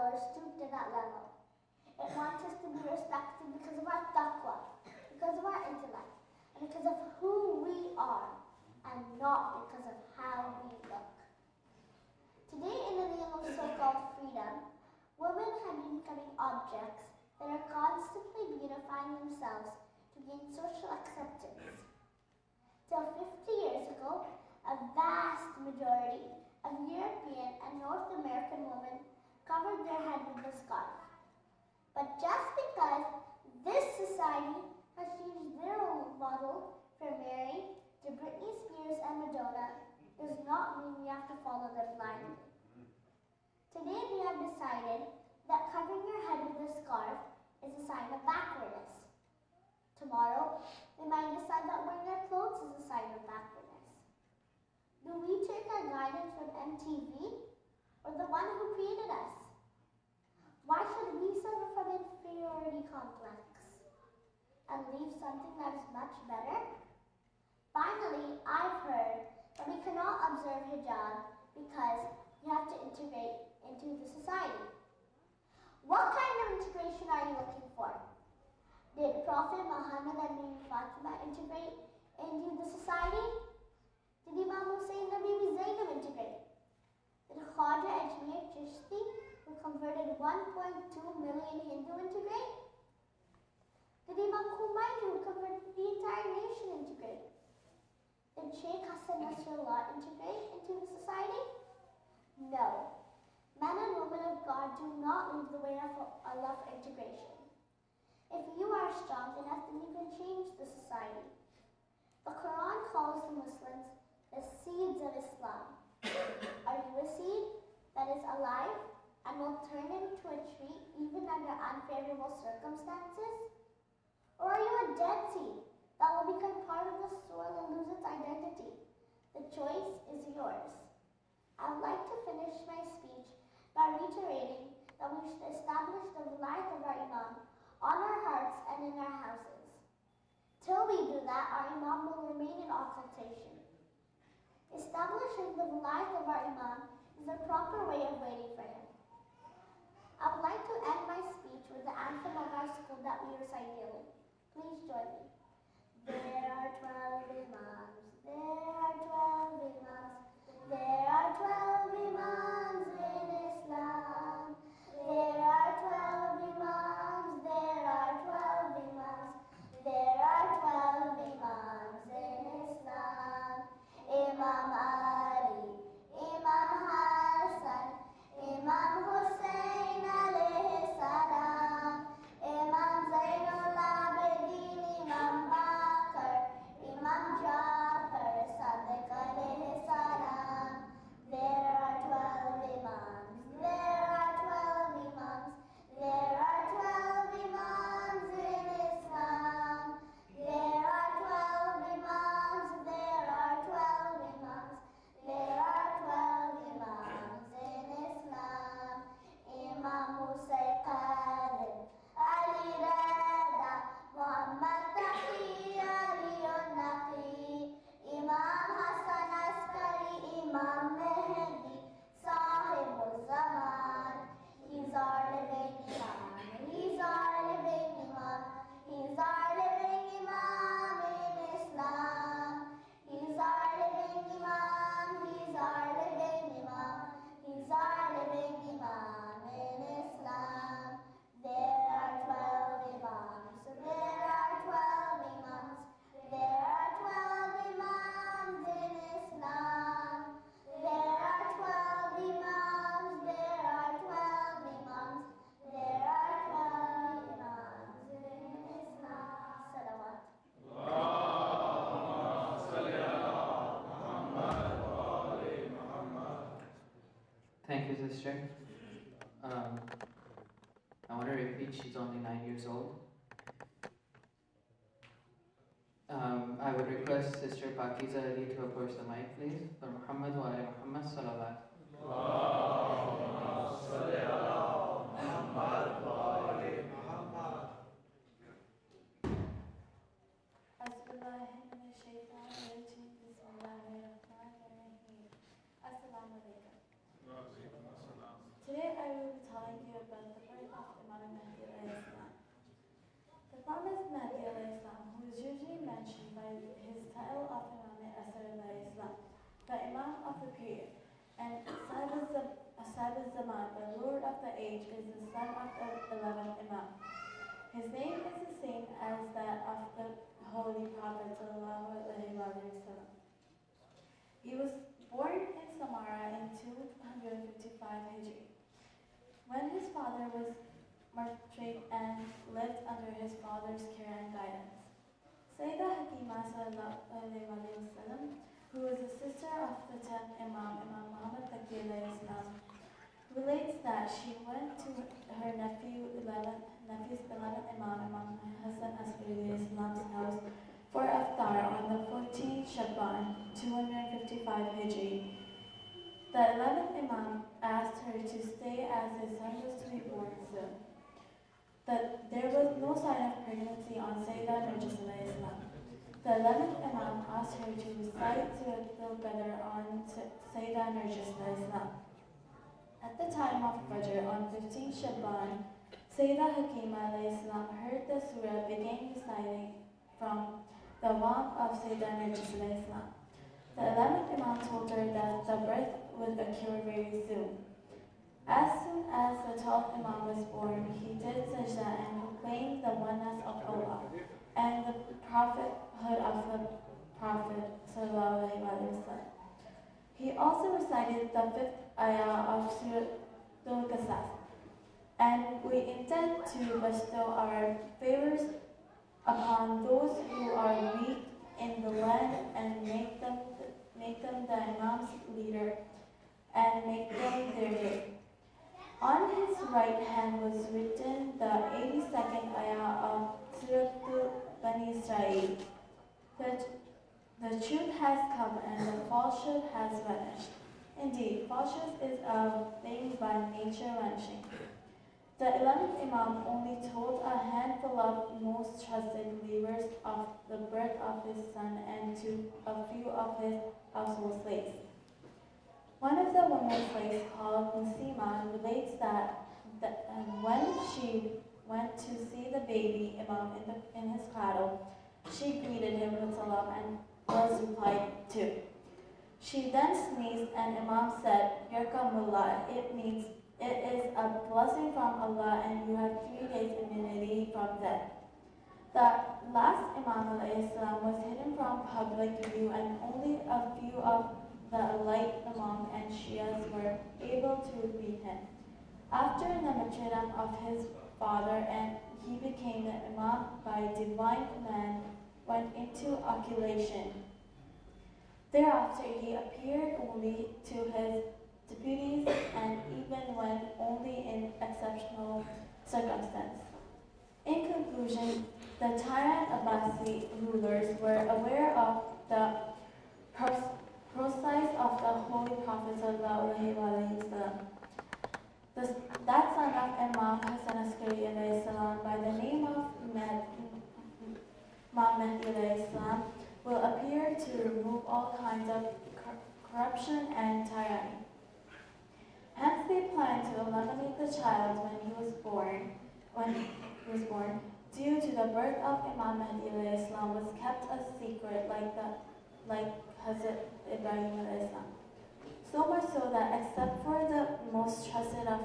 or stoop to that level. It wants us to be respected because of our taqwa, because of our intellect, and because of who we are, and not because of how we look. Today, in the name of so-called freedom, women have been becoming objects that are constantly beautifying themselves to gain social acceptance. Till 50 years ago, a vast majority of European and North American women covered their head with a scarf. But just because this society has changed their role model from Mary to Britney Spears and Madonna does not mean we have to follow them blindly. Today we have decided that covering your head with a scarf is a sign of backwardness. Tomorrow, we might decide that wearing our clothes is a sign of backwardness. Do we take our guidance from MTV or the one who created us? Why should we suffer from inferiority complex and leave something that is much better? Finally, I've heard that we cannot observe hijab because you have to integrate into the society. What kind of integration are you looking for? Did Prophet Muhammad and Bibi Fatima integrate into the society? Did Imam Hussein and Bibi Zainab integrate? Did Khwaja Ajmer Chishti, who converted 1.2 million Hindu, integrate? Did Imam Khomeini, who converted the entire nation, integrate? Did Sheikh Hassan Nasrallah integrate into the society? No. Men and women of God do not leave the way of Allah for integration. If you are strong enough, then you can change the society. The Quran calls the Muslims the seeds of Islam. Are you a seed that is alive and will turn into a tree even under unfavorable circumstances? Or are you a dead seed that will become part of the soil and lose its identity? The choice is yours. I would like to finish my speech by reiterating that we should establish the vilayat of our Imam on our hearts and in our houses. Till we do that, our Imam will remain in occultation. Establishing the vilayat of our Imam is the proper way of waiting for him. I would like to end my speech with the anthem of our school that we recite daily. Please join me. There are 12 Imams, there are 12 Imams, there are 12 Imams in Islam. There are 12 Imams, there are 12 Imams, there are 12 Imams in Islam. Imam Ali, Imam Hassan, Imam Hussein alayhi salam, Imam Zainul Abidin, Imam Bakr, Imam Jafar, Sadiq alayhi salam. There are 12 Imams, there are 12 Imams, there are 12 Imams in Islam. There are 12 Imams, there are 12 Imams, there are 12 Imams in Islam. Imam Hussein Qadim, Ali Rada, Muhammad Taqi, Ali Naqi, Imam Hassan Askari, Imam Mehdi, Sahib Zaman. He's our living Imam, he's our living Imam, he's our living Imam in Islam. He's our living Imam, he's our living Imam, he's our living Imam in Islam. There are 12 Imams, there are 12 Imams, there are 12 Imams in Islam. There are 12 Imams, there are 12 Imams, there are 12 Imams in Islam. Salawat. Allahumma salli ala Muhammad wa ali Muhammad. Thank you, sister. I want to repeat, she's only 9 years old. I would request Sister Pakiza Ali to approach the mic, please. For Muhammad wa ali Muhammad, salawat. Allahumma salli ala Muhammad wa ali Muhammad. Today I will be telling you Zaman, the Lord of the age, is the son of the 11th Imam. His name is the same as that of the Holy Prophet ﷺ. He was born in Zamana in 255 Hijri. When his father was martyred and lived under his father's care and guidance. Sayyidah Hakima ﷺ, who is the sister of the 10th Imam, Imam Muhammad Taqi Islam, relates that she went to her nephew's 11th Imam, Imam Hassan Askari Islam's house for iftar on the 14th Shaban, 255 Hijri. The 11th Imam asked her to stay as his son was to be born soon. There was no sign of pregnancy on Sayyidah Narjis Islam. The 11th Imam asked her to recite Surah Al-Qadr on Sayyidah Narjis Islam. At the time of Fajr on 15 Shaban, Sayyidah Hakima Islam heard the surah began reciting from the womb of Sayyidah Narjis Islam. The 11th Imam told her that the birth would occur very soon. As soon as the 12th Imam was born, he did sajda and proclaimed the oneness of Allah and the prophethood of the Prophet ﷺ. He also recited the 5th ayah of Surah Al-Qasas. And we intend to bestow our favors upon those who are weak in the land and make them the Imam's leader and make them their head. On his right hand was written the 82nd ayah of Surah Bani Israel. The truth has come and the falsehood has vanished. Indeed, falsehood is a thing by nature vanishing. The 11th Imam only told a handful of most trusted believers of the birth of his son and to a few of his household slaves. One of the women slaves called Musima relates that when she went to see the baby Imam in his cradle, she greeted him with salam and was replied to. She then sneezed and Imam said, Yarkamullah, it means it is a blessing from Allah and you have 3 days immunity from death. The last Imam was hidden from public view and only a few of the elite Imam and Shias were able to greet him. After the martyrdom of his father and he became the Imam by divine command, went into occultation. Thereafter he appeared only to his deputies and even when only in exceptional circumstances. In conclusion, the tyrant Abbasi rulers were aware of the process of the Holy Prophet ﷺ. That son of Imam Hassan Askari by the name of Imam Islam will appear to remove all kinds of corruption and tyranny. Hence they planned to eliminate the child when he was born, due to the birth of Imam Islam was kept a secret like Hazrat Ibrahim Islam. So much so that except for the most trusted of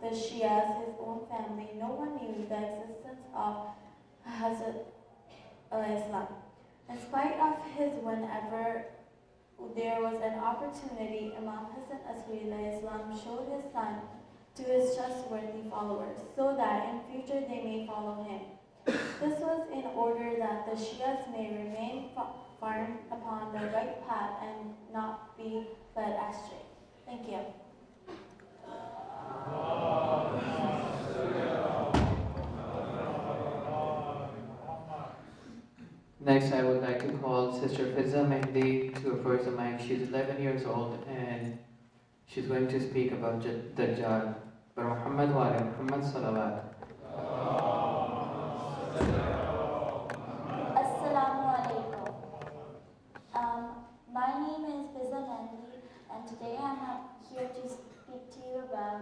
the Shias, his own family, no one knew the existence of Hazrat Islam. In spite of his whenever there was an opportunity, Imam Hassan Askari Islam showed his son to his trustworthy followers, so that in future they may follow him. This was in order that the Shias may remain firm upon the right path and not be led astray. Thank you. Next, I would like to call Sister Fizza Mehdi to approach the mic. She's 11 years old and she's going to speak about Dajjal. Muhammad wa ala Muhammad salawat. Assalamu alaikum. My name is Fizza Mehdi and today I'm here to speak to you about